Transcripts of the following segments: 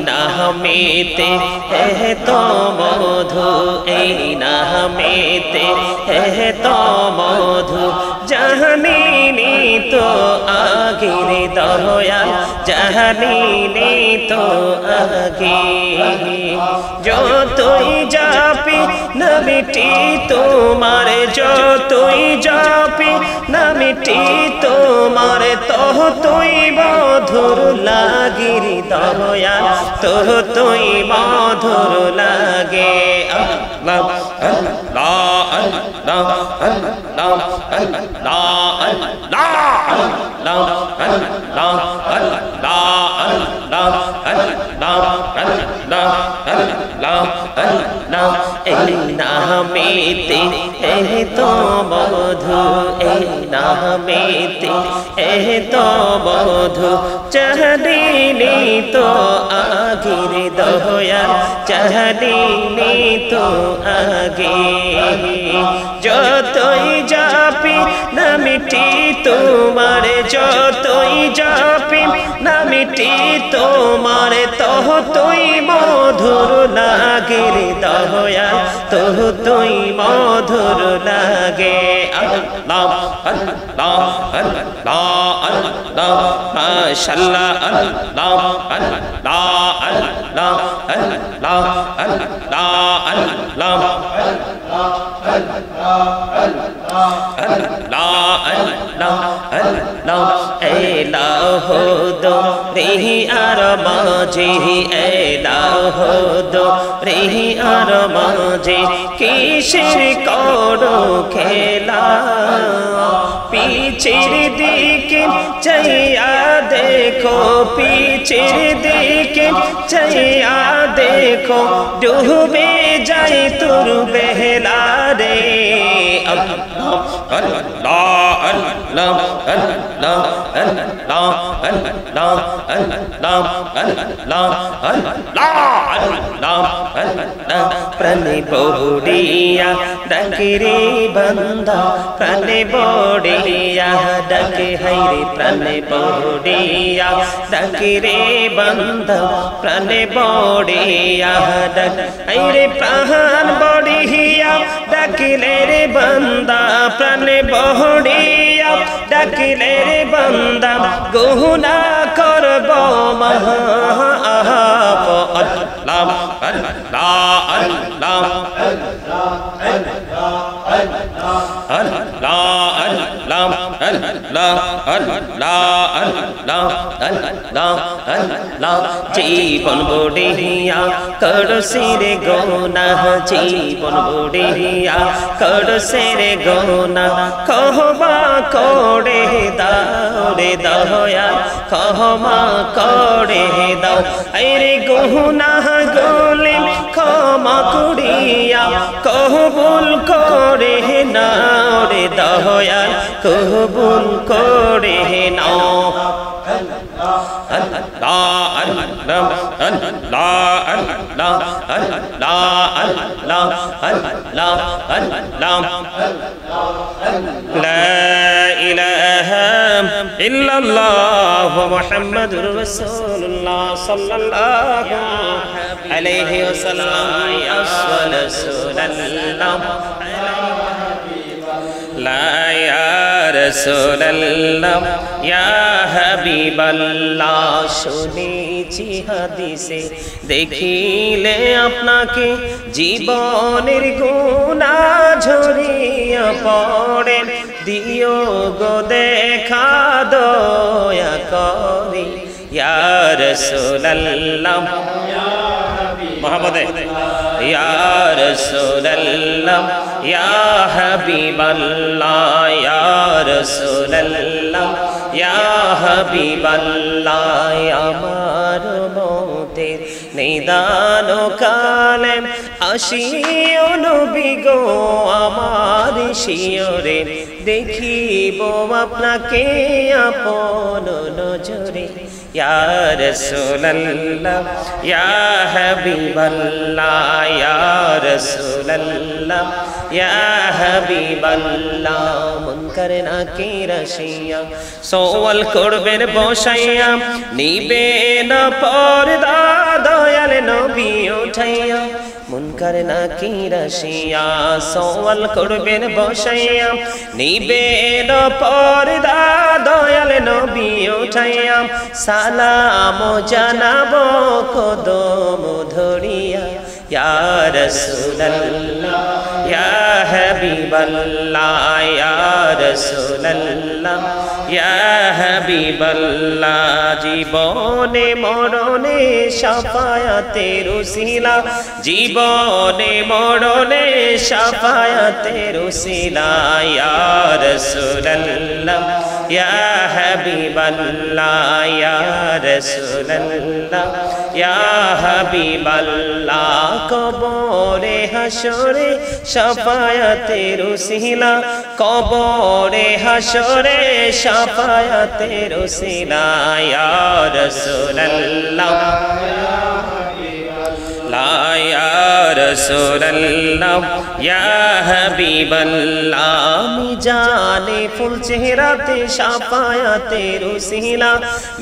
नामेते है तो मधु ऐ नामेते है तो मधु জাহানিনি তো আগের দয়া জাহানিনি তো আগে যতই যাপি নামটি তোমার যতই যাপি নামটি তোমার ততই মধুর লাগির দয়া ততই মধুর লাগে আল্লাহ আল্লাহ আল্লাহ আল্লাহ নামেতে এ তো মধু এই নামেতে এ তো মধু চাহদিনি তো আগের দয়া চাহদিনি তো আগে যতই যাপি নামটি তোমার যতই যাপি নামটি তোমার ততই মধুর লাগের দয়া ততই মধুর লাগে আল্লাহ আল্লাহ আল্লাহ আল্লাহ মাশাআল্লাহ আল্লাহ আল্লাহ আল্লাহ আল্লাহ আল্লাহ আল্লাহ রেহি আর মাঝে এলাহ দো রেহি আর মাঝে কিসের করো খেলা পিছের দিকে চাইয়া দেখো পিছের দিকে চাইয়া দেখো ডুবে যায় তোর বেলা রে আল্লাহ আল্লাহ আল্লাহ আল্লাহ আল্লাহ আল্লাহ আল্লাহ আল্লাহ আল্লাহ আল্লাহ প্রাণে বড়িয়া ডাকে রে বান্দা প্রাণে বড়িয়া ডাকে হাইরে প্রাণে বড়িয়া ডাকে রে বান্দা প্রাণে বড়িয়া ডাকে হাইরে প্রাণ বড়িয়া ডাকিলে রে বান্দা প্রাণে বড়িয়া ডাকিলে রে বান্দা গুনাহ করব মহা আল্লাহ আল্লাহ আল্লাহ জীবন বড়িয়া করছে রে গুনাহ জীবন বড়িয়া করছে রে গুনাহ ক্ষমা করে দাও রে দয়া ক্ষমা করে দাও আরে গুনাহ গুলি ক্ষমা করিয়া কবুল করে নাও রে দয়া কবুল করে নাও আল্লাহ আল্লাহ আল্লাহ আল্লাহ আল্লাহ আল্লাহ আল্লাহ আল্লাহ লা ইলাহা ইল্লাল্লাহ মুহাম্মাদুর রাসূলুল্লাহ সাল্লাল্লাহু আলাইহি ওয়াসাল্লাম ইয়া রাসূলুল্লাহ লা ইয়া রাসূলুল্লাহ ইয়া হাবিবাল্লাহ শুনেছি হাদিসে দেখিলে আপনাকে জীবনের গুনাহ ঝরিয়া পড়ে দিও গো দেখা দয়া করে ইয়া রাসূলুল্লাহ মুহাম্মদ ইয়া রাসূলুল্লাহ ইয়া হাবিবাল্লাহ ইয়া রাসূলুল্লাহ ইয়া হাবিবাল্লাহ আমার মতের নিদান কালে আসিও নবী গো আমার শিয়রে দেখিব আপনাকে আপন নজরে ইয়া রাসূলুল্লাহ ইয়া হাবিবাল্লাহ ইয়া রাসূলুল্লাহ ইয়া হাবিবাল্লাহ মুনকার নাকির আসিয়া সওয়াল করবেন বসাইয়া নিবে না পর্দা দয়াল নবী উঠাইয়া মুনকার নাকির আসিয়া সওয়াল করবেন বসাইয়া নিবে না পর্দা দয়াল নবী উঠাইয়া সালাম জানাবো কদম ধরিয়া ইয়া রাসূলুল্লাহ ইয়া হাবিবাল্লাহ ইয়া রাসূলুল্লাহ ইয়া হাবিবাল্লাহ জীবনে মরণে শাফায়াতের উসিলা জীবনে মরণে শাফায়াতের উসিলা ইয়া রাসূলুল্লাহ ইয়া হাবিবাল্লাহ ইয়া রাসূলুল্লাহ ইয়া হাবিবাল্লাহ কবরে হাসরে শাফায়াতের উসিলা কবরে হাসরে শাফায়াতের উসিলা ইয়া রাসূলুল্লাহ ইয়া রাসূলুল্লাহ ইয়া হাবিবাল্লাহ মিজানে ফুল চেহারাতে শাফায়াতের উসিলা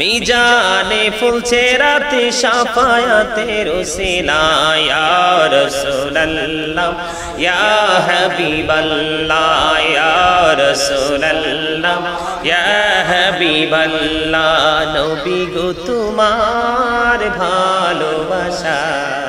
মিজানে ফুল চেহারাতে শাফায়াতের উসিলা ইয়া রাসূলুল্লাহ ইয়া হাবিবাল্লাহ ইয়া রাসূলুল্লাহ ইয়া হাবিবাল্লাহ নবী গো তোমার ভালোবাসায়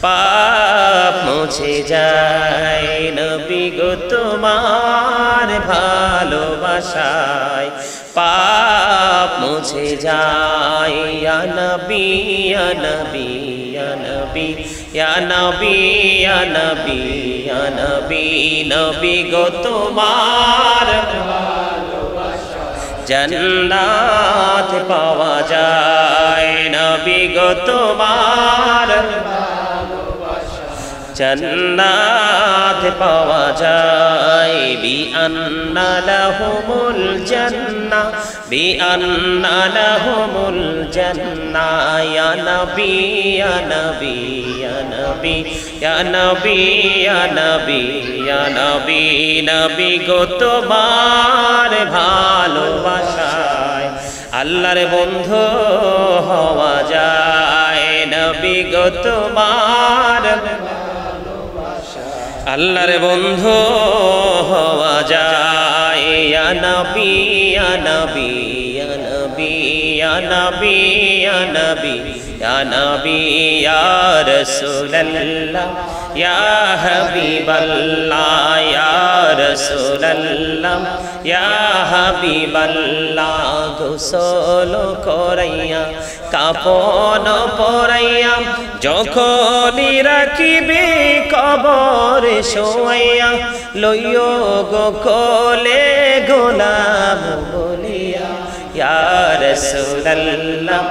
পাপ মুছে যায় নবী গো তোমার ভালোবাসায় পাপ মুছে যায় ইয়া নবী ইয়া নবী ইয়া নবী ইয়া নবী ইয়া নবী ইয়া নবী নবী গো তোমার জান্নাত পাওয়া যায় নবী গো তোমার জান্নাত পাওয়া যায় বিআন্না লাহুমুল জান্নাহ বিআন্না লাহুমুল জান্নাহ ইয়া নবী ইয়া নবী ইয়া নবী ইয়া নবী ইয়া নবী ইয়া নবী নবী গো তোমার ভালোবাসায় আল্লাহর বন্ধু হওয়া যায় নবী গো তোমার আল্লাহর বন্ধু হওয়া যায় ইয়া নবী ইয়া নবী ইয়া নবী ইয়া নবী ইয়া নবী ইয়া নবী ইয়া রাসূলুল্লাহ ইয়া হাবিবাল্লাহ ইয়া রাসূলুল্লাহ ইয়া হাবিবাল্লাহ গোসল করাইয়া কাফন পরাইয়া যখনই রাখিবে কবরে শোয়াইয়া লইও গো কোলে গোলাম বলিয়া ইয়া রাসূলুল্লাহ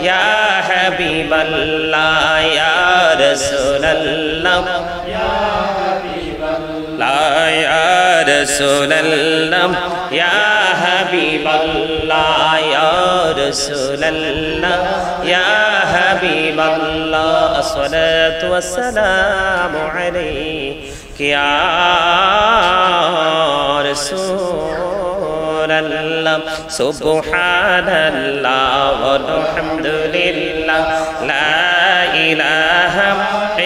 ইয়া হাবিবাল্লাহ ইয়া রাসূলুল্লাহ ইয়া হাবিবাল্লাহ ইয়া রাসূলুল্লাহ ইয়া হাবিবাল্লাহ ইয়া রাসূলুল্লাহ ইয়া হাবিবাল্লাহ আসসালাতু ওয়াসসালামু আলাইকা ইয়া রাসূলুল্লাহ সুবহানাল্লাহ ওয়ালহামদুলিল্লাহ লা ইলাহা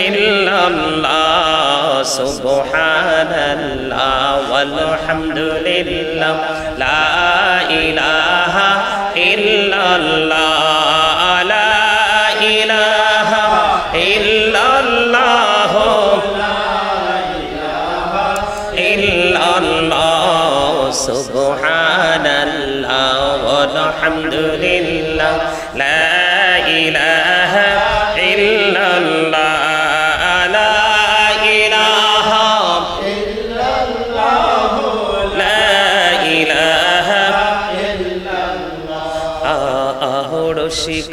ইল্লাল্লাহ সুবহানাল্লাহ ওয়ালহামদুলিল্লাহ লা ইলাহা ইল্লাল্লাহ লা ইলাহা ইল্লাল্লাহ ইল্লাল্লাহ সুবহানাল্লাহ ওয়ালহামদুলিল্লাহ লা ইলাহা ইল্লাল্লাহ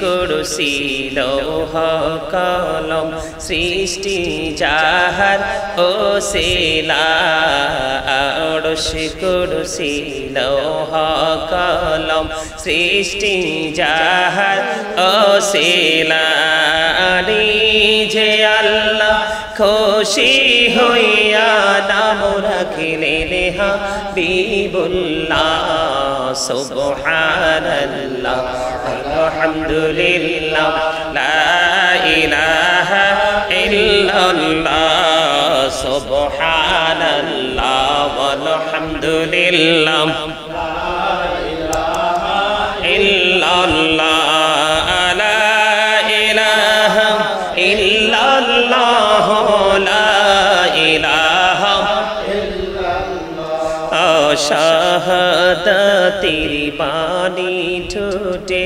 কুরসি লৌহ কলম সৃষ্টি যাহার ওসিলা আরশ কুরসি লৌহ কলম সৃষ্টি যাহার ওসিলা যে আল্লাহ খুশি হইয়া নাম রাখিলেন হাবিবুল্লাহ সুবহানাল্লাহ আলহামদুলিল্লাহ লা ইলাহা ইল্লাল্লাহ সুবহানাল্লাহ আলহামদুলিল্লাহ লা ইলাহা ইল্লাল্লাহ শাহাদাতের বাণী ঠোঁটে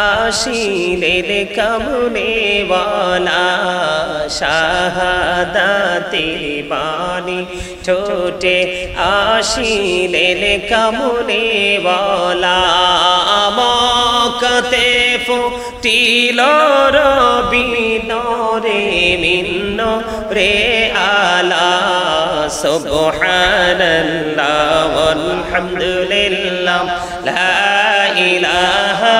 আসিলেন কামনেওয়ালা শাহাদাতের বাণী ঠোঁটে আসিলেন কামনেওয়ালা মক্কাতে ফুটিল রবিনরে মিন্ন রে আলা সুবহানাল্লাহ আলহামদুলিল্লাহ লা ইলাহা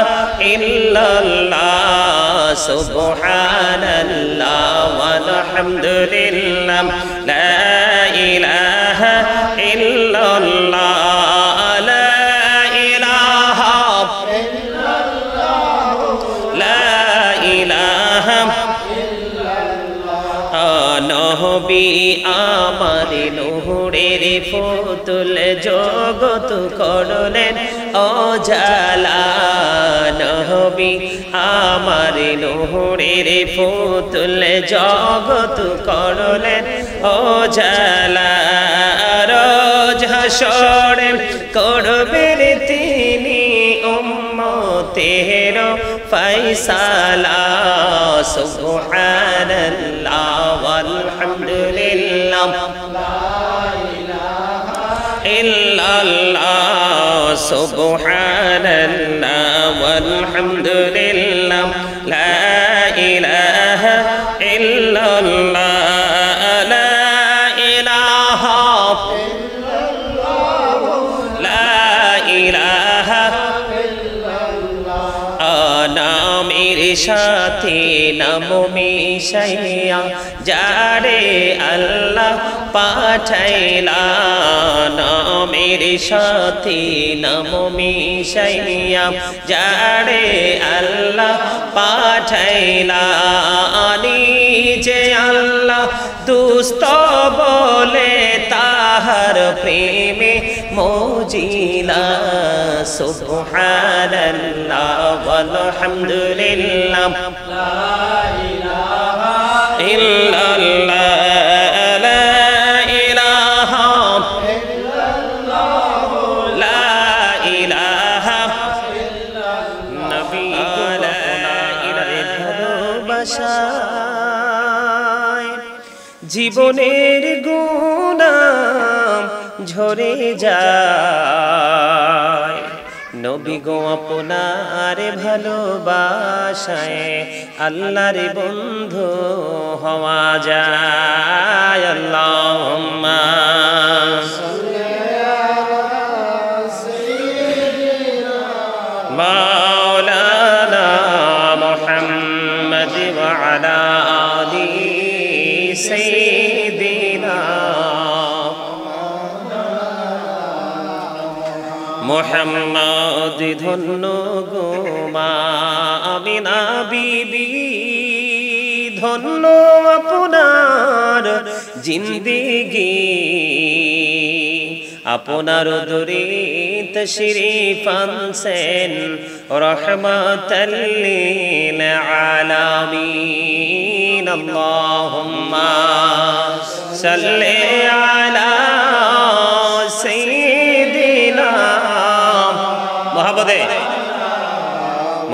ইল্লাল্লাহ সুবহানাল্লাহ আলহামদুলিল্লাহ লা ইলাহা ইল্লাল্লাহ লা ইলাহা ইল্লাল্লাহ লা ইলাহা নবী আমার নূরের ফুতুল জগত করলেন অজালা নবী আমার নূরের ফুতুল জগত করলেন অজালা রোজ হাসরে করবেন তিনি উম্মতের ফয়সালা সুবহানাল্লাহ আলহামদুলিল্লাহ লা ইলাহা ইল্লাল্লাহ সুবহানাল্লাহ আলহামদুলিল্লাহ লা ইলাহা ইল্লাল্লাহ লা ইলাহা ইল্লাল্লাহ লা ইলাহা নামের সাথে নাম মিশাইয়া যারে আল্লাহ পাঠাইলা নামের সাথে নাম মিশাইয়া যারে আল্লাহ পাঠাইলা যে আল্লাহ দুস্ত বলে তাহার প্রেমে মজিলা সুবহানাল্লাহ আলহামদুলিল্লাহ লা ইলাহা ইল্লাল্লাহ লা ইলাহা ইল্লাল্লাহ লা ইলাহা ইল্লাল্লাহ নবী লা ইলাহা ভালোবাসায় জীবনের গুনাহ ঝরে যায় নবী গো আপনার ভালোবাসায় আল্লাহর বন্ধু হওয়া যায় আল্লাহুম্মা সাল্লি আলা সাইয়্যিদিনা মাওলানা মুহাম্মদ ওয়া আলা আলি সাইয়্যিদিনা মুহাম্মদ ধন্য গো মা আমিনা বিবি ধন্য আপনার জিন্দেগি আপনার দরে তশরিফ আনছেন রহমাতাল লিল আলামিন আল্লাহুম্মা সাল্লি আলা সাইয়্যিদিনা মুহাম্মদে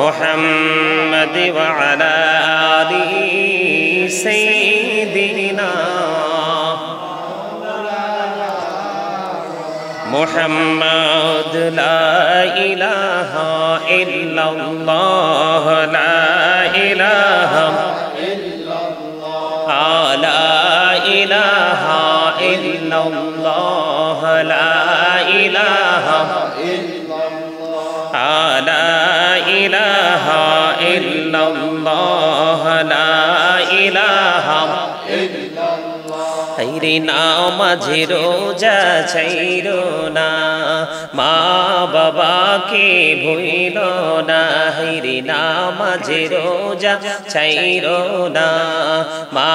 মুহাম্মদ ওয়া আলা আলি সাইয়্যিদিনা মুহাম্মদ লা ইলাহা ইল্লাল্লাহ লা ইলাহা লা ইলাহা ইল্লাল্লাহ লা ইলাহা লা ইলাহা ইল্লাল্লাহ লা ইলাহা হায়রে নামাজে রোজা ছাইরো না মা বাবাকে ভুইলো না হায়রে নামাজে রোজা ছাইরো না মা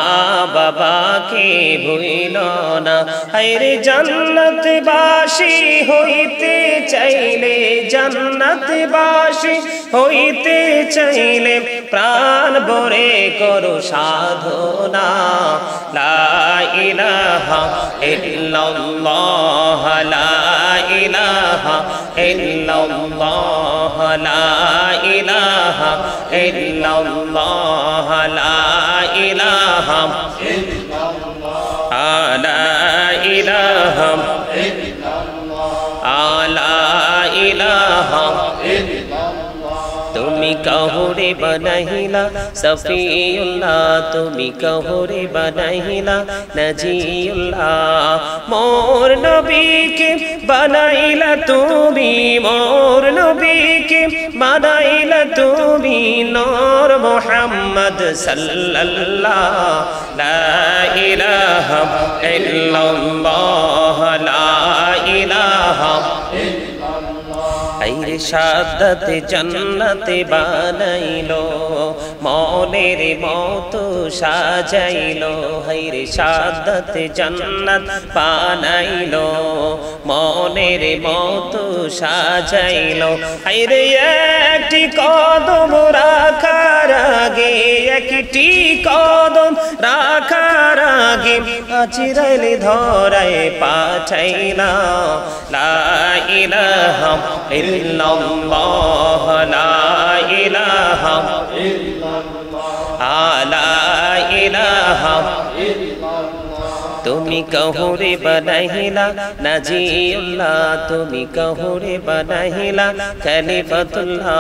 বাবাকে ভুইলো না হায়রে জান্নাতবাসী হইতে চাইলে জান্নাতবাসী হইতে চাইলে প্রাণ ভরে করো সাধনা লা ইলাহা ইল্লাল্লাহ লা ইলাহা ইল্লাল্লাহ লা ইলাহা ইল্লাল্লাহ লা ইলাহা লা ইলাহা লা ইলাহা তুমি কাহুরে বানাইলা সফিউল্লাহ তুমি কাহুরে বানাইলা নজিউল্লাহ মোর নবীকে বানাইলা তুমি মোর নবীকে বানাইলা তুমি নূর মুহাম্মদ সাল্লাল্লাহ লা ইলাহা ইল্লাল্লাহ লা ইলাহা হায়রে সাদাত জান্নাতে বানাইলো মনের মতো সাজাইলো হায়রে সাদাত জান্নাত বানাইলো মনের মতো সাজাইলো হায়রে একটি কদম রাখার আগে একটি কদম রাখার আগে আজরাইল ধরায় পাঠাইলা লা ইলাহা ইল্লাল্লাহ লা ইলাহা লা ইলাহা তুমি কাহুরে বানাইলা নাজিউল্লাহ তুমি কাহুরে বানাইলা খলিফাতুল্লাহ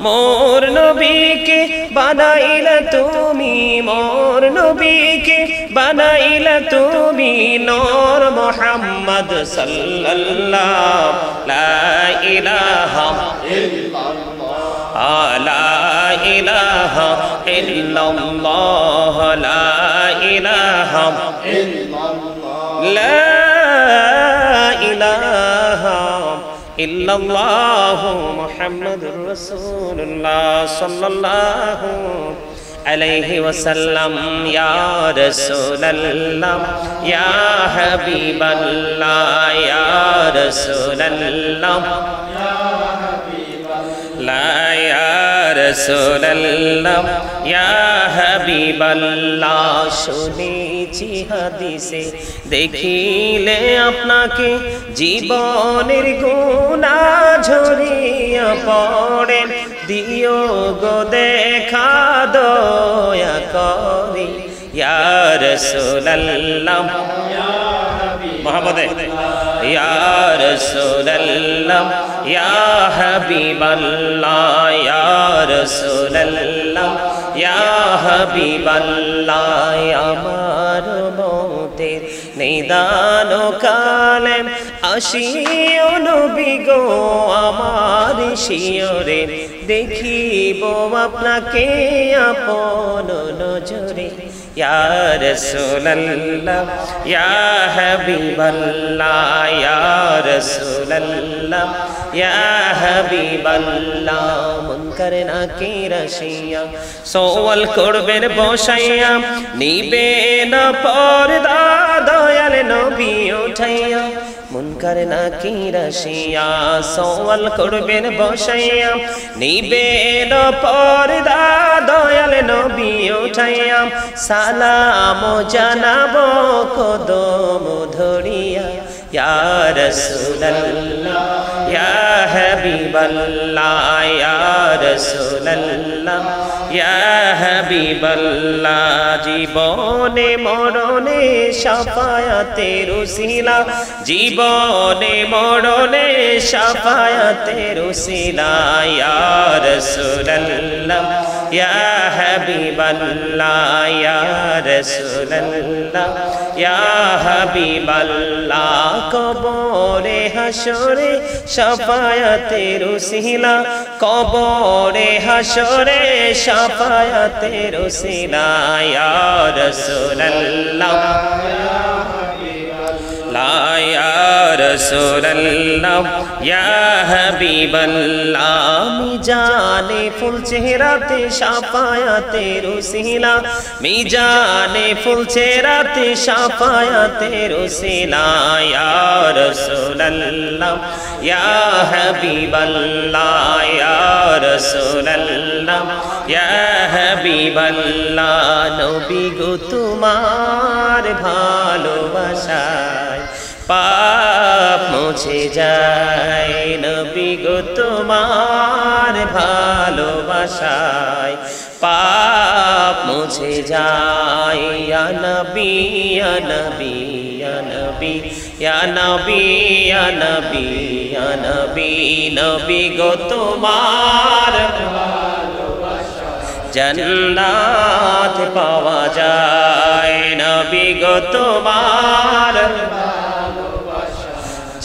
মোর নবীকে বানাইলা তুমি মোর নবীকে বানাইলা তুমি নূর মুহাম্মদ সাল্লাল্লাহ লা ইলাহা ইল্লাল্লাহ লা ইলাহা ইল্লাল্লাহ লা ইলাহা لا إله إلا الله محمد رسول الله صلى الله عليه وسلم يا رسول الله يا حبيب الله يا رسول الله لا يا رسول الله يا حبيب الله শুনেছি হাদিসে দেখিলে আপনাকে জীবনের গুনাহ ঝরিয়া পড়ে দিও গো দেখা দয়া করে ইয়া রাসূলুল্লাহ ইয়া হাবিব মুহাম্মদ ইয়া রাসূলুল্লাহ ইয়া হাবিবাল্লাহ ইয়া রাসূলুল্লাহ ইয়া হাবিবাল্লাহ আমার মতের নিদান কালে আসিও নবী গো আমার শিয়রে দেখিব আপনাকে আপন নজরে ইয়া রাসূলুল্লাহ ইয়া হাবিবাল্লাহ ইয়া রাসূলুল্লাহ ইয়া হাবিবাল্লাহ মুনকার নাকির আসিয়া সওয়াল করবেন বসাইয়া নিবে না পর্দা দয়াল নবী উঠাইয়া মুনকার নাকির আসিয়া সওয়াল করবেন বসাইয়া নিবে না পর্দা দয়াল নবী উঠাইয়া সালাম জানাবো কদম ধরিয়া ইয়া রাসূলুল্লাহ ইয়া হাবিবাল্লাহ ইয়া রাসূলুল্লাহ ইয়া হাবিবাল্লাহ জীবনে মরণে শাফায়াতের উসিলা জীবনে মরণে শাফায়াতের উসিলা ইয়া রাসূলুল্লাহ ইয়া হাবিবাল্লাহ ইয়া রাসূলুল্লাহ ইয়া হাবিবাল্লাহ কবরে হাসরে শাফায়াতের উসিলা কবরে হাসরে শাফায়াতের উসিলা ইয়া রাসূলুল্লাহ ইয়া রাসূলুল্লাহ ইয়া হাবিবাল্লাহ মিজানে ফুল চেহারাতে শাফায়াতের উসিলা মিজানে ফুল চেহারাতে শাফায়াতের উসিলা ইয়া রাসূলুল্লাহ ইয়া হাবিবাল্লাহ ইয়া রাসূলুল্লাহ ইয়া হাবিবাল্লাহ নবী গো তোমার ভালোবাসায় পাপ মুছে যায় নবী গো তোমার ভালোবাসায় পাপ মুছে যায় ইয়া নবী ইয়া নবী ইয়া নবী ইয়া নবী ইয়া নবী ইয়া নবী নবী গো তোমার জান্নাত পাওয়া যায় নবী গো তোমার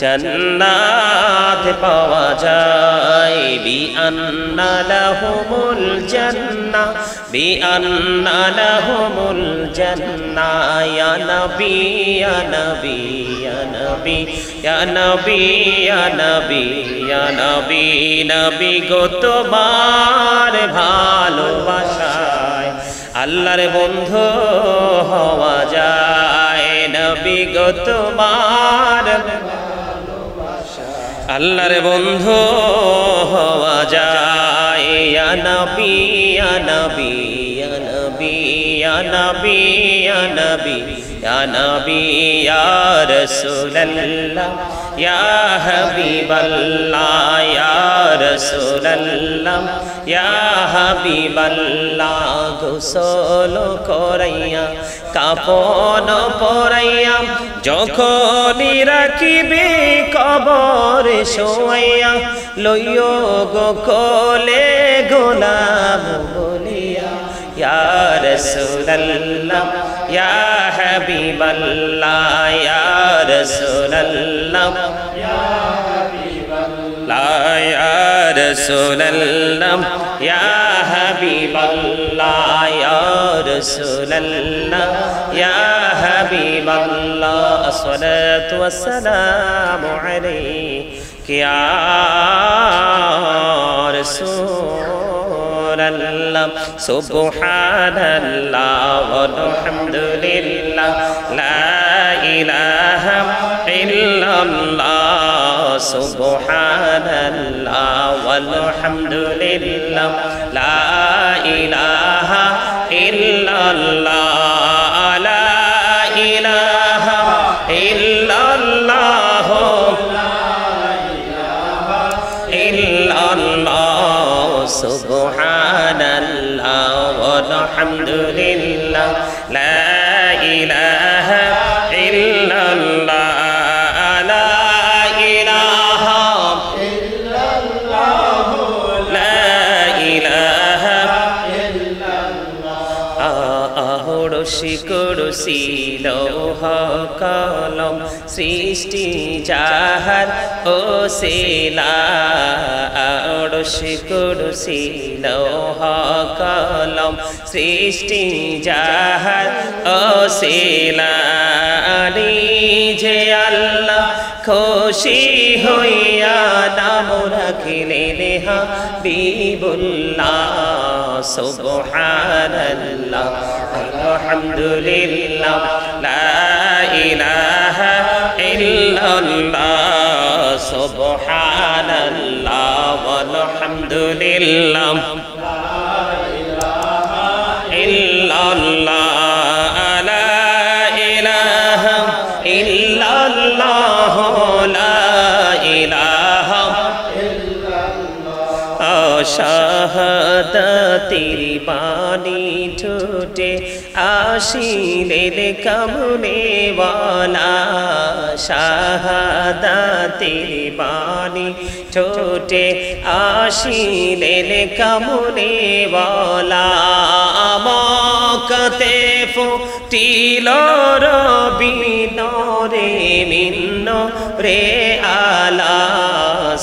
জান্নাত পাওয়া যায় বিআন্না লাহুমুল জান্নাহ বিআন্না লাহুমুল জান্নাহ ইয়া নবী ইয়া নবী ইয়া নবী ইয়া নবী ইয়া নবী ইয়া নবী নবী গো তোমার ভালোবাসায় আল্লাহর বন্ধু হওয়া যায় নবী গো তোমার আল্লাহর বন্ধু হওয়া যায় ইয়া নবী ইয়া নবী ইয়া নবী ইয়া নবী ইয়া নবী ইয়া নবী ইয়া রাসূলুল্লাহ ইয়া হাবিবাল্লাহ ইয়া রাসূলুল্লাহ ইয়া হাবিবাল্লাহ গোসল করাইয়া কাফন পরাইয়া যখনই রাখিবে কবরে শোয়াইয়া লইও গো কোলে গোলাম বলিয়া ইয়া রাসূলুল্লাহ ইয়া হাবিবাল্লাহ ইয়া রাসূলুল্লাহ ইয়া হাবিবাল্লাহ ইয়া রাসূলুল্লাহ ইয়া হাবিবাল্লাহ ইয়া রাসূলুল্লাহ ইয়া হাবিবাল্লাহ আসসালাতু ওয়াসসালামু আলাইকা ইয়া রাসূলুল্লাহ সুবহানাল্লাহ ওয়ালহামদুলিল্লাহ লা ইলাহা ইল্লাল্লাহ সুবহানাল্লাহ ওয়ালহামদুলিল্লাহ লা ইলাহা ইল্লাল্লাহ লা ইলাহা ইল্লাল্লাহ ইল্লাল্লাহ সুবহানাল্লাহ ওয়ালহামদুলিল্লাহ লা ইলাহা ইল্লাল্লাহ কুরসি লৌহ কলম সৃষ্টি যাহার ওসিলা কুরসি লৌহ কলম সৃষ্টি যাহার ওসিলা যে আল্লাহ খুশি হইয়া নাম রাখিলেন হাবিবুল্লাহ সুবহানাল্লাহ আলহামদুলিল্লাহ লা ইলাহা ইল্লাল্লাহ সুবহানাল্লাহ আলহামদুলিল্লাহ লা ইলাহা ইল্লাল্লাহ লা ইলাহা ইল্লাল্লাহ লা ইলাহা শাহাদাতের বাণী ঠোঁটে আসিলেন কামনেওয়ালা শাহাদাতের বাণী ঠোঁটে আসিলেন কামনেওয়ালা মক্কাতে ফুটিল রবিনরে মিন্ন রে আলা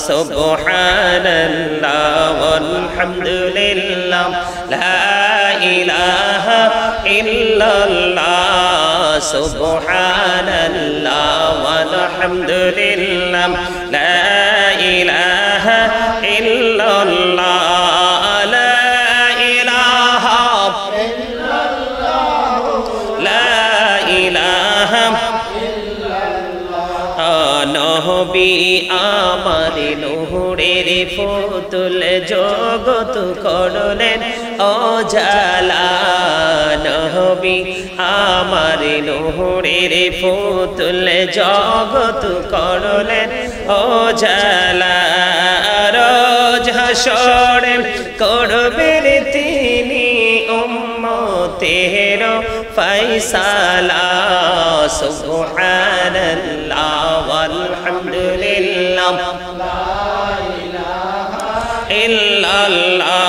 সুবহানাল্লাহ ওয়ালহামদুলিল্লাহ লা ইলাহা ইল্লাল্লাহ সুবহানাল্লাহ ওয়ালহামদুলিল্লাহ লা ইলাহা ইল্লাল্লাহ লা ইলাহা ইল্লাল্লাহ লা ইলাহা নবী আমার নূরের ফুতুল জগত করলেন উজালা নবী আমার নূরের ফুতুল জগত করলেন উজালা রোজ হাসরে করবেন তিনি উম্মতের ফয়সালা সুবহানাল্লাহ ওয়ালহামদুলিল্লাহ লা ইলাহা ইল্লাল্লাহ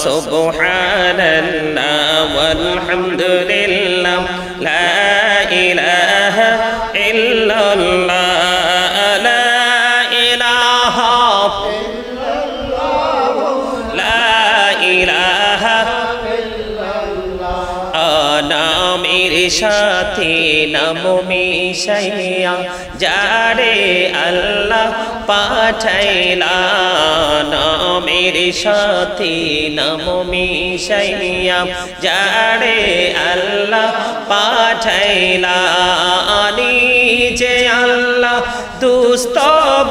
সুবহানাল্লাহ ওয়ালহামদুলিল্লাহ লা ইলাহা ইল্লাল্লাহ লা ইলাহা ইল্লাল্লাহ লা ইলাহা নামের সাথে নাম মিশাইয়া যারে আল্লাহ পাঠাইলা নামের সাথে নাম মিশাইয়া যারে আল্লাহ পাঠাইলা নিজে আল্লাহ দুস্ত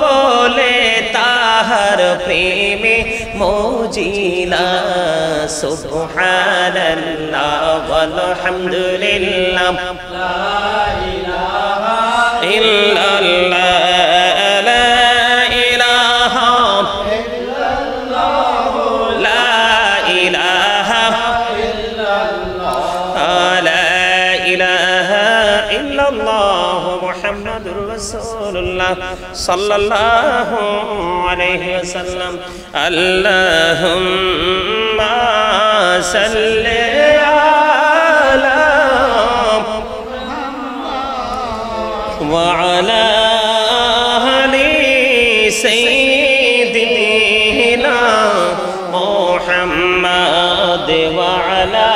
বলে তাহার প্রেমে মজিলা সুবহানাল্লাহ ওয়ালহামদুলিল্লাহ লা ইলাহা ইল্লাল্লাহ লা ইলাহা ইল্লাল্লাহ লা ইলাহা ইল্লাল্লাহ লা ইলাহা ইল্লাল্লাহ মুহাম্মাদুর রাসূলুল্লাহ সাল্লাল্লাহু আলাইহি ওয়াসাল্লাম আল্লাহুম্মা সাল্লি আলা ওয়া আলা আলি সাইয়্যিদিনা মুহাম্মাদ ওয়া আলা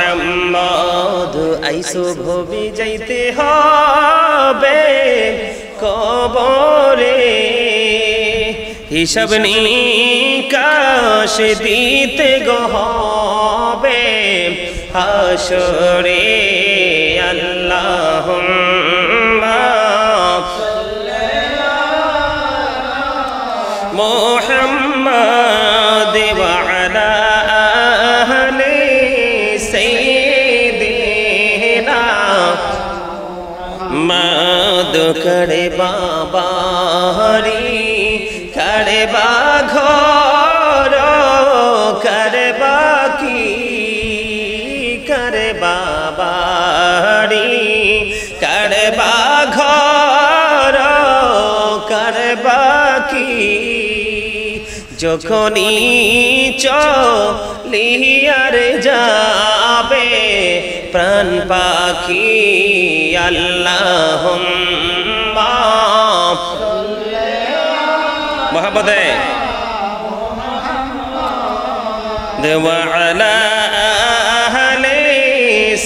মোহাম্মদ আইসো ভবি যাইতে হবে কবরে হিসাব নিকাশ দিতে গো হবে হাসরে আল্লাহুম্মা মোহাম্মদ ওয়া আলা মাদ করে বাবারি করে বা ঘর করে বাকি করে বাবারি করে বা ঘর করে বাকি যখনই চলিয়ার যাবে প্রাণ পাখি আল্লাহুম্মা মোহাম্মদে ওয়া আলা আহলি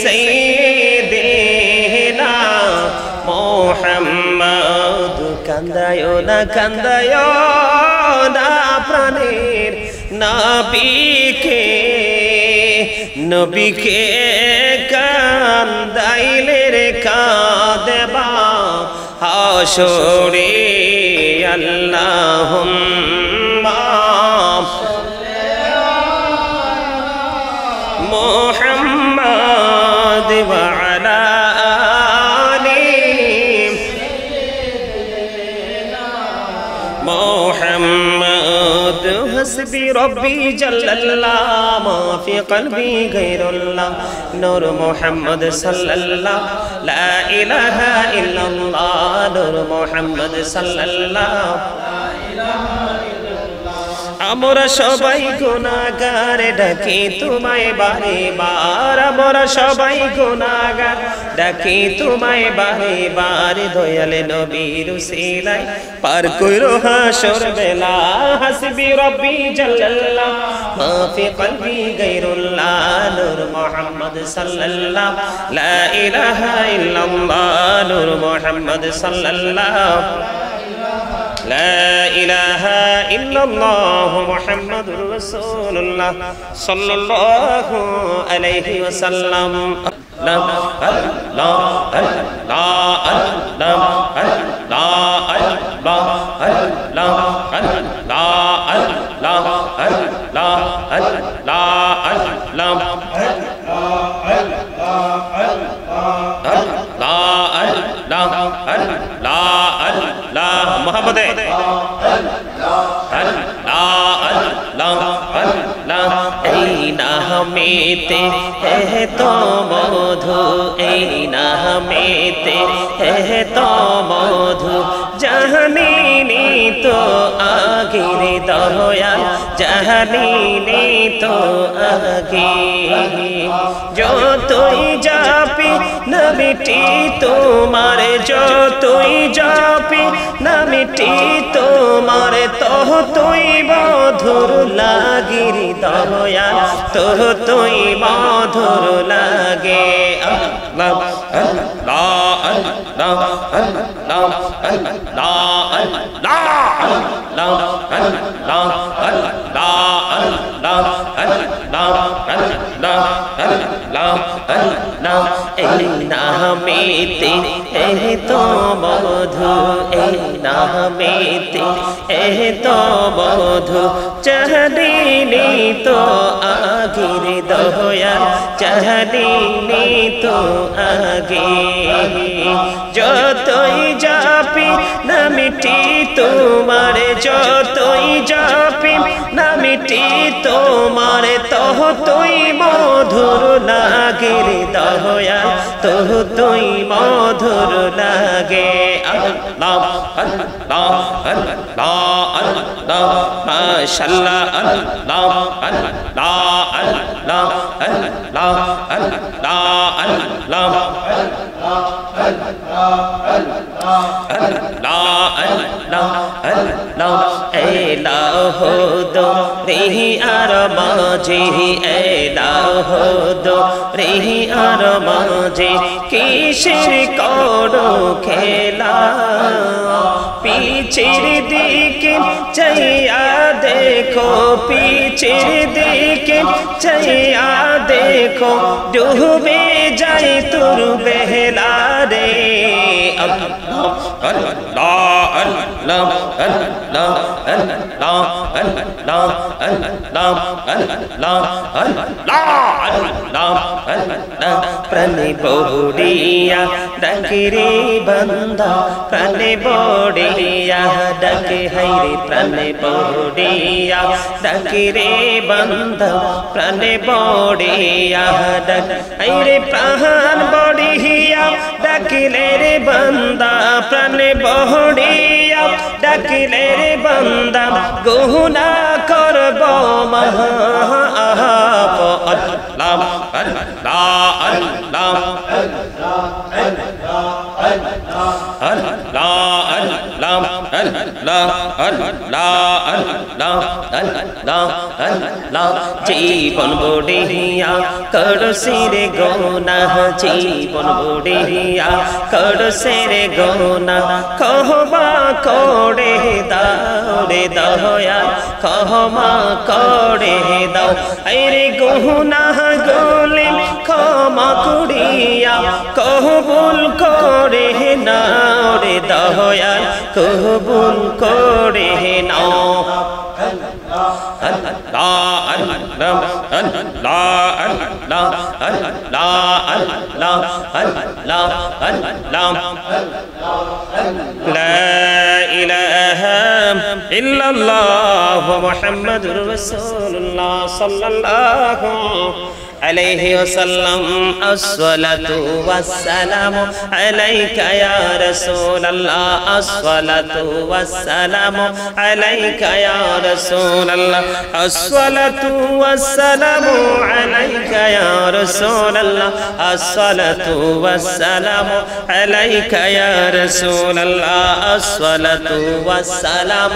সাইয়্যিদিনা মুহাম্মদ কান্দায়ো না প্রাণের নবীকে নবীকে কান্দাইলে রে কাঁদবা হাসরে আল্লাহুম্মা মুহাম্মদ ওয়া আলা আলি হাসবি রব্বি জাল্লাল্লাহ মা ফি কলবি গায়রুল্লাহ নূর মুহাম্মদ সাল্লাল্লাহ লা ইলাহা ইল্লাল্লাহ নূর মুহাম্মদ সাল্লাল্লাহ লা ইলাহা আমরা সবাই গুনাহগার ডাকি তোমায় বারে বার আমরা সবাই গুনাহগার ডাকি তোমায় বারে বার দয়াল নবীর উসিলায় পার কইরো হাসর বেলা হাসবি রব্বি জাল্লাল্লাহ মা ফি কলবি গায়রুল্লাহ নূর মুহাম্মদ সাল্লাল্লাহ লা ইলাহা ইল্লাল্লাহ নূর মুহাম্মদ সাল্লাল্লাহ لا إله إلا الله محمد رسول الله صلى الله عليه وسلم لا لا لا لا لا मोहम्मद नामेते है तो मधु नामेते है तो मधु जहनी तो आगे रे दया जहनी तो आगे जो तुई जापी न मिटी तुम्हारे जो तुई जापी न मिटी तुम्हारे तो तुई मधुर लागे रे दया तो तुई मधुर लागे अल्लाह अल्लाह अल्लाह अल्लाह अल्लाह अल्लाह अल्लाह अल्लाह अल्लाह अल्लाह नामेते है तो मधु नामेते है तो मधु चहदीनी तो आगे रे दया चहदीनी तो आगे जो तोई जापी न मिटी तुम्हारे जो तोई जापी न मिटी तुम्हारे तो तुई मधुर लागे रे दया तो तुई मधुर लागे अल्लाह अल्लाह अल्लाह अल्लाह माशाअल्लाह अल्लाह अल्लाह अल्लाह अल्लाह अल्लाह अल्लाह एलाहो दो रेही आर माजे एलाहो दो रेही आर माजे किसेर करो खेला पीछेर दिके चाइया देखो पीछेर दिके चाइया देखो डूबे जाए तुर बेहला रे अल्लाह अल्लाह अल्लाह अल्लाह अल्लाह अल्लाह अल्लाह अल्लाह अल्लाह अल्लाह प्रणे बोडिया डकरे बंदा प्रणे बोडिया डके हैरे प्रणे बोडिया डकरे बंदा प्रणे बोडिया डक हैरे प्राण बोडिया डकले रे बंदा प्रणे बोडिया डकले रे बंदा गुना करबो महा अल्लाह अल्लाह अल्लाह जीवन बोडिया करसे रे गोना जीवन बोडिया करसे रे गोना कहमा करे दाओ रे दया कहमा करे दाओ अरे गोना गोले क्षमा करिया कबूल करे नाओ रे दया कबूल करे नाओ لا إله إلا الله محمد رسول الله صلى الله عليه وسلم الصلاة والسلام عليك يا رسول الله الصلاة والسلام عليك يا رسول الله الصلاة والسلام عليك يا رسول الله الصلاة والسلام عليك يا رسول الله الصلاة والسلام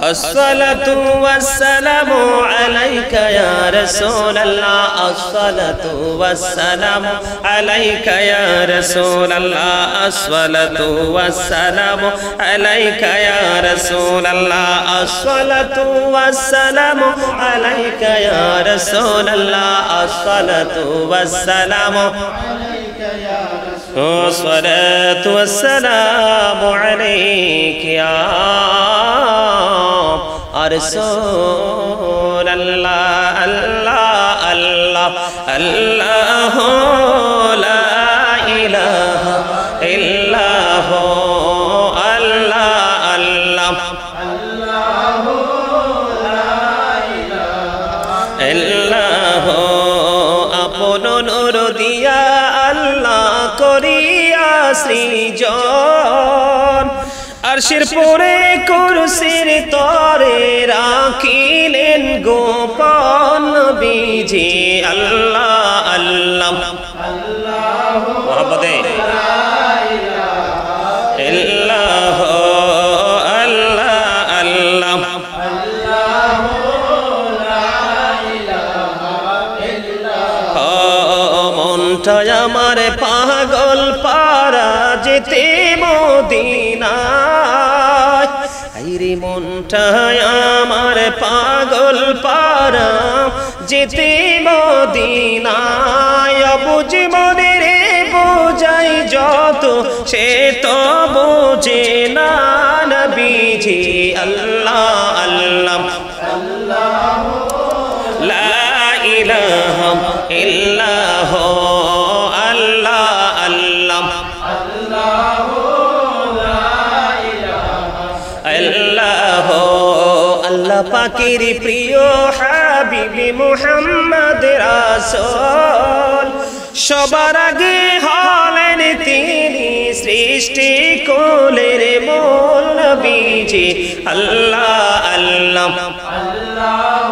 الصلاة والسلام عليك يا رسول الله الصلاة والسلام عليك يا رسول الله الصلاة والسلام عليك يا رسول الله الصلاة والسلام عليك يا رسول الله الصلاة والسلام عليك يا رسول الصلاة والسلام عليك يا رسول الله الله الله الله لا إله إلا هو الله الله الله لا إله إلا هو আপন নূর দিয়া আল্লাহ করিয়া সৃজন আরশের পরে কুরসির তরে রাখিলেন গোপন নবীজি আল্লাহ আল্লাহ আল্লাহ মুহাম্মদে লা ইলাহা ইল্লাল্লাহ আল্লাহ আল্লাহ আল্লাহ লা ইলাহা ইল্লাল্লাহ মনটা আমার পাগল পারা যেতে মদিনা রে মনটা আমার পাগল পারা যেতে মদিনায় বুঝ মনে রে বোঝাই যত সে তো বোঝে না নবীজি আল্লাহ আল্লাহ আল্লাহ লা ইলাহা ইল্লাল্লাহ আল্লাহ আল্লাহ আল্লাহ আল্লাহ পাকের প্রিয় হাবিবি মুহাম্মদ রাসূল সবার আগে হলেন তিনি সৃষ্টি কুলের মূল নবীজি আল্লাহ আল্লাহ আল্লাহ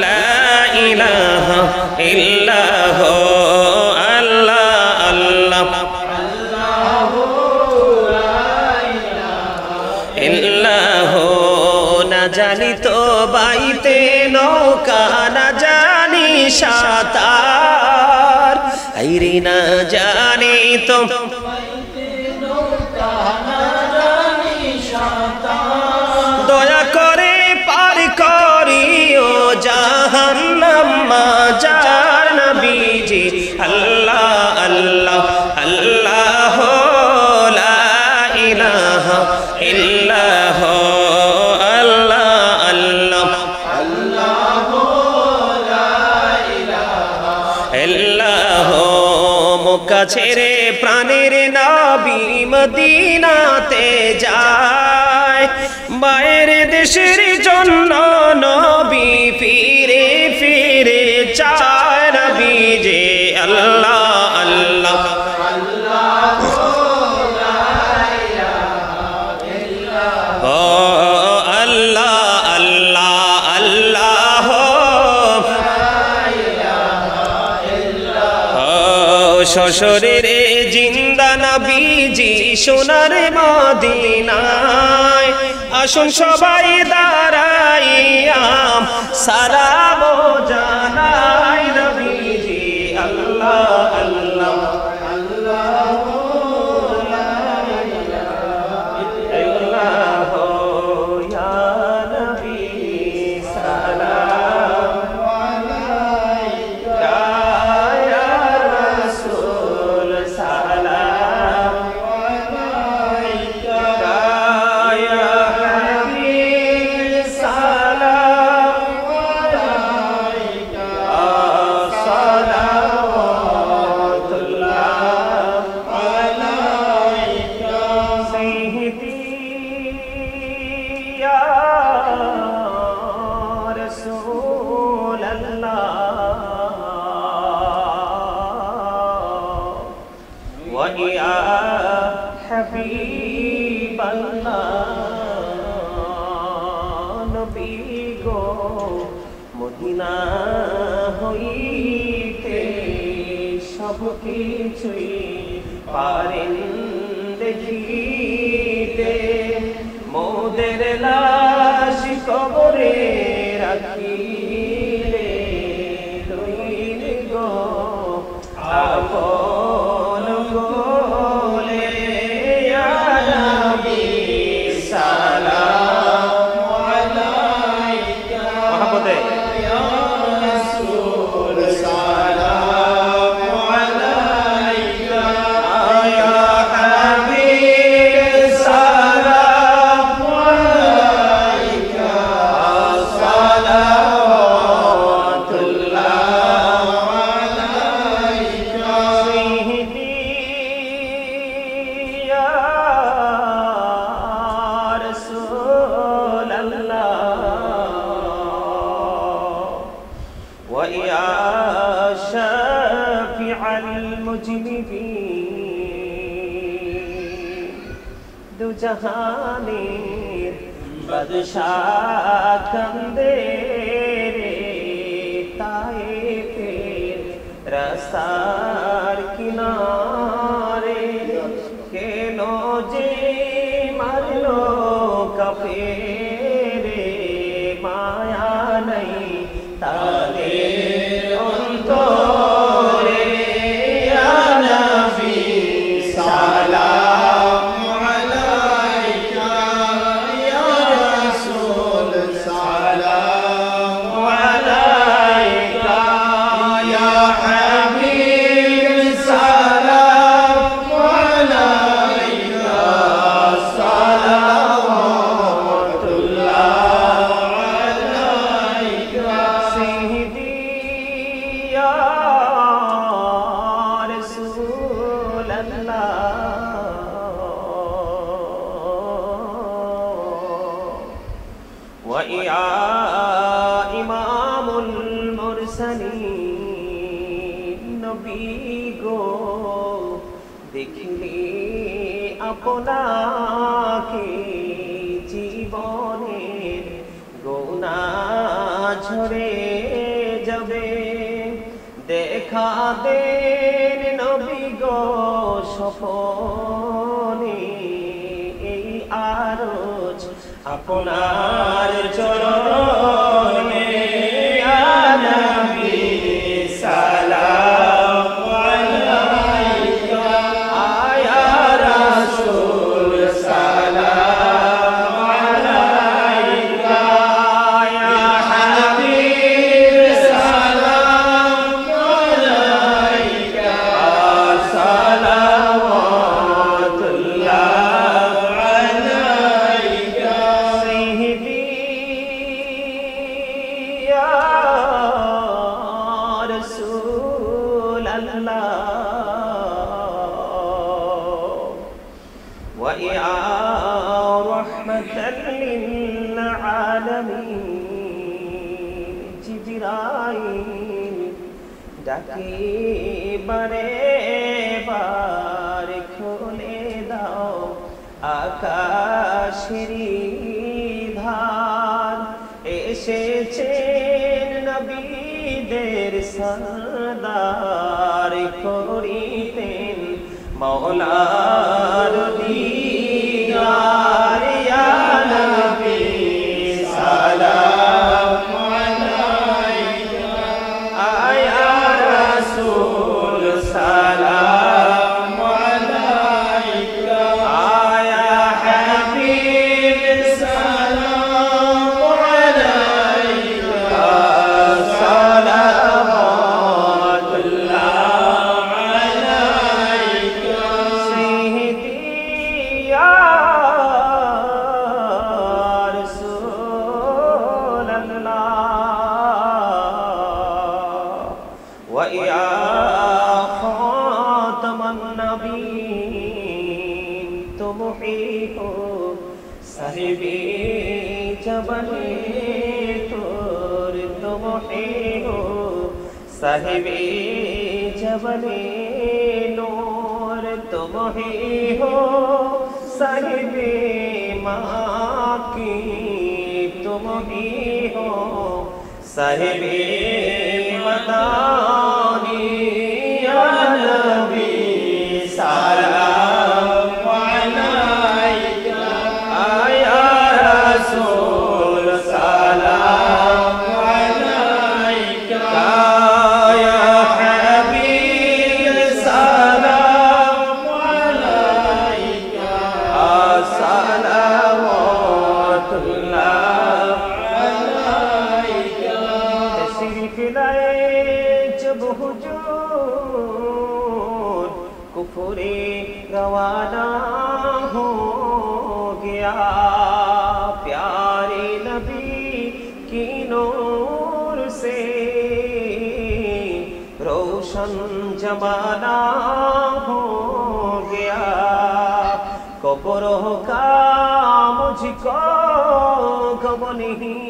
লা ইলাহা ইল্লাল্লাহ আল্লাহ আল্লাহ জানি তো বাইতে নৌকা না জানি সাঁতার আইরে না জানি তো দয়া করে পার করিও জাহান্নাম মাজার নবীজি আল্লাহ আল্লাহ আল্লাহ লা ইলাহা ইল্লাল্লাহ ছেড়ে প্রাণের নবী মদিনাতে যায় মায়ের দেশের জন্য নবী ফিরে ফিরে চায় নবীজি আল্লাহ আল্লাহ আল্লাহ আল্লাহ আল্লাহ শ্বশুরের জিন্দা নবীজি সোনার মদিনায় আসুন সবাই দাঁড়াইয়া সালাম জানাই নবীজি আল্লাহ আল্লাহ আল্লাহ হাবিব আল্লাহ নবী গো মদিনা হইতে সব কিছুই পারেন দেখিতে মোদের লাশ কবরে রাখিলে রইল গো আপন কোলে ইয়া নবী সালাম আলাইকা মহব্বতে ইয়া রাসূল সালাম আলাইকা ইয়া হাবিব সালাম আলাইকা সালাওয়াতুল্লাহ আলাইকা সাইয়্যিদি ইয়া রাসূলাল্লাহ ওয়া ইয়া শাফিআল মুজনিবিন দু জাহানের বাদশাহ কান্দে রে তায়েফের রাস্তার কিনারে কেন যে মারলো কাফেরে মায়া নাই তাদের অন্তরে ইয়া নবী সালাম আলাইকা ইয়া রাসূল সালাম আলাইকা ইয়া হাবিব সালাম আলাইকা সালাওয়াতুল্লাহ আলাইকা সাইয়্যিদি ইয়া রাসূলাল্লাহ ওয়া ইয়া ইমামুল মুরসালিন নবী গো দেখলি আপনাকে জীবনের গুনাহ ঝরে যাবে দেখা দেন নবী গো স্বপনে এই আরজ আপনার চরণে ইয়া নবী সালাম আলাইকা ইয়া রাসূল সালাম আলাইকা ইয়া হাবিব সালাম আলাইকা সালাওয়াতুল্লাহ আলাইকা সাইয়্যিদি ইয়া রাসূলাল্লাহ ওয়া ইয়া রাহমাতাল লিল আলামিন জিবরাইল ডাকে বারে বার খুলে দাও আকাশেরি ধার এসেছেন নবীদের সরদার করিতেন মওলার দিদার ইয়া নবী সালাম আলাইকা ইয়া রাসূল সালাম আলাইকা ইয়া হাবিব সালাম আলাইকা সালাওয়াতুল্লাহ আলাইকা সাইয়্যিদি ইয়া রাসূলাল্লাহ ওয়া ইয়া খাতামান নবীন তুমহি হো সাহিবি জবনে তোর তুমহি হো সাহিবি জবনে নূর তুমহি হো साहिबे माँ की तुम ही हो, साहिबे मदानी या नबी सलाम अलैका, या रसूल सलाम अलैका, या हबीब सलाम अलैका, सलावतुल्लाह अलैका। तशरीफ लाए जब हुजूर कुफरे रवाना हो गया, प्यारे नबी की नूर से रोशन जमाना हो गया। कब्रों का मुझको गम नहीं,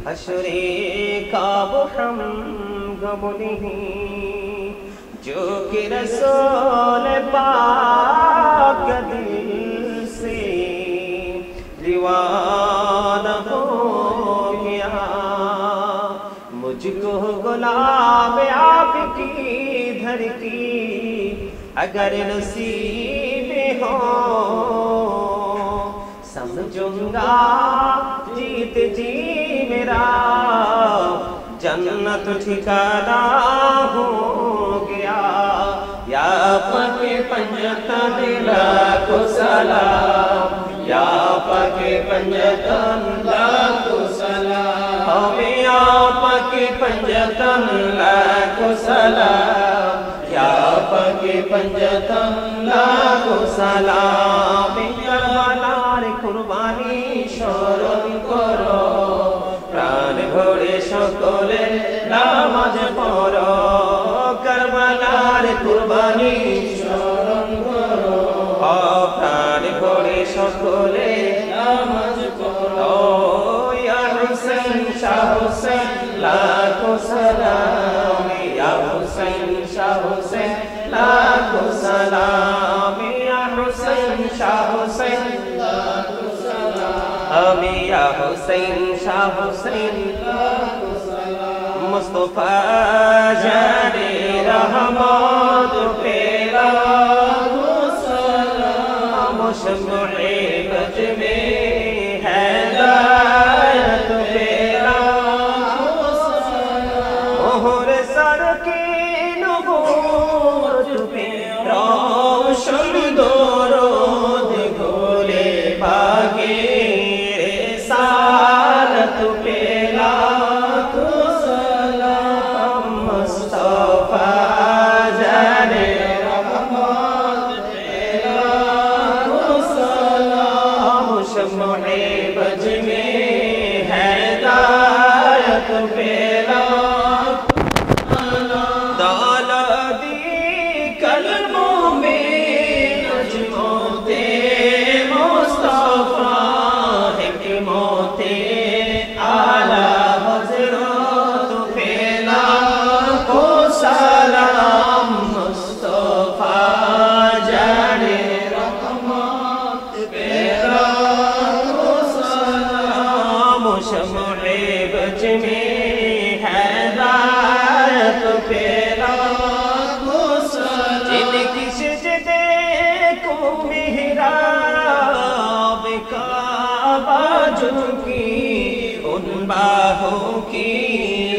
हश्रे का वो हम गम नहीं, जो कि रसूल पाक दिल से दीवाना हो गया। मुझको गुलाम आपकी धरती अगर नसीब हो, समझूंगा जीत जी मेरा जन्नत ठिकाना हो गया। या पके पंजतन लाखो सलाम, या पके पंजतन लाखो सलाम, हमें या पके पंजतन लाखो सलाम, या पके पंजतन लाखो सलाम। करबलार कुर्बानी স্মরণ করো, প্রাণ ভরে সকলে নামাজ পড়ো, করবলার কুরবানি স্মরণ করো, প্রাণ ভরে সকলে নামাজ পড়ো। ইয়া হুসাইন শাহ হুসাইন লাখো সালাম, ইয়া হুসাইন শাহ হুসাইন লাখো সালাম, ইয়া হুসাইন শাহ হুসাইন লাখো সালাম, আমি ইয়া হুসাইন শাহ হুসাইন লাখো সালাম। মুস্তাফা জানে রহমত पे लाखो सलाम, शम्मे बज में हिदायत पे लाखो सलाम, मोहर सर की नबूवत पे रोशन दरूद घोले भागे रिसालत पे लाखो सलाम। मुस्तफा जाने रहमत पे लाखो सलाम, शम्मे बज में हिदायत पे लाखो सलाम। दौलती कलमों में नजमोते मुस्तफा, हिकमोते आला हज़रत पे लाखो सलाम। मुस्तफा जाने रहमत पे लाखो सलाम, शम्मे बज में हिदायत पे लाखो सलाम। जिनकी सजदे को मिहराब काबा झुकी, उन बाहों की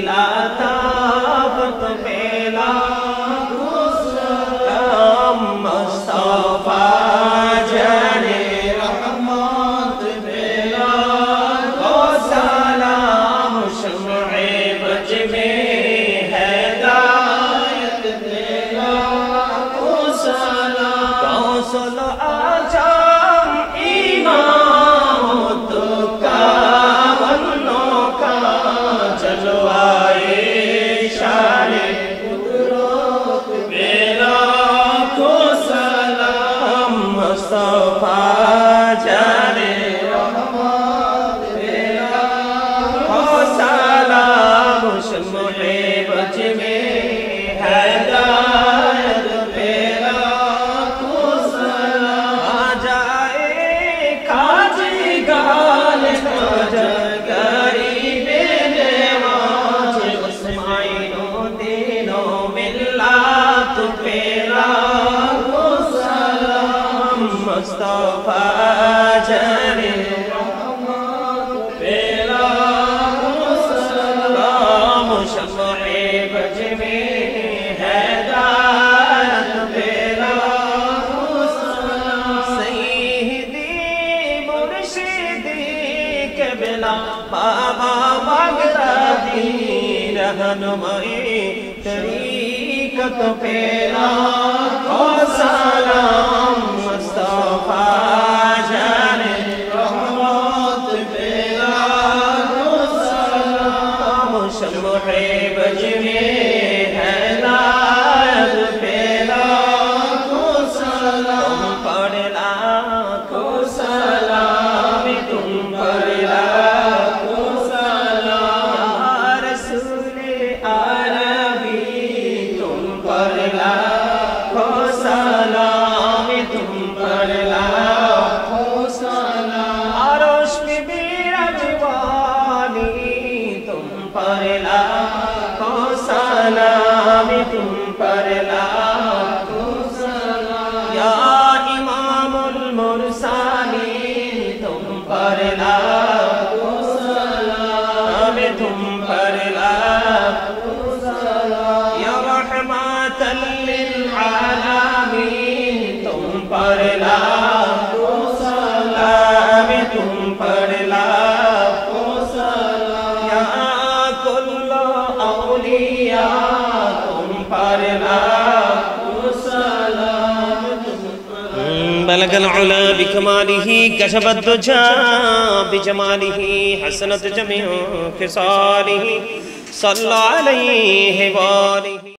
लताफत पे लाखो सलाम। मुस्तफा जाने रहमत पे लाखो सलाम, शम्मे बज में हिदायत पे लाखो सलाम। कौशल आजम इमाम का बन्नों का चलवाए शारे कुदरत पे लाखो सलाम। मुस्तफा जाने रहमत पे लाखो सलाम, शम्मे बज में हिदायत पे लाखो सलाम। की रहनुमाई तरीक़त पे लाखों सलाम मुस्तफा जाने रहमत पे लाखों सलाम शम्ह-ए बज में हैदायत पे लाखों सलाम तुम पर लाखों सलाम तुम पर लाखों सलाम या रसूल अरबी तुम पर लाखों सलाम तुम पर लाखों सलाम अरश पे बिराजमानी तुम पर लाखों सलाम तुम पर लाखों सलाम या इमामुल मुरसलीन तुम पर लाखों सलाम तुम पर लाखों सलाम या रहमतल लिल आलमीन तुम पर लाखों सलाम तुम पर लाखों सलाम या कुल्लु औलिया तुम पर लाखों सलाम बलगल उला बिकमालिही कशबत दुजा बिजमालिही हसनत जमीउ खिसालिही सल्लल्लाहु अलैहि व आलिहि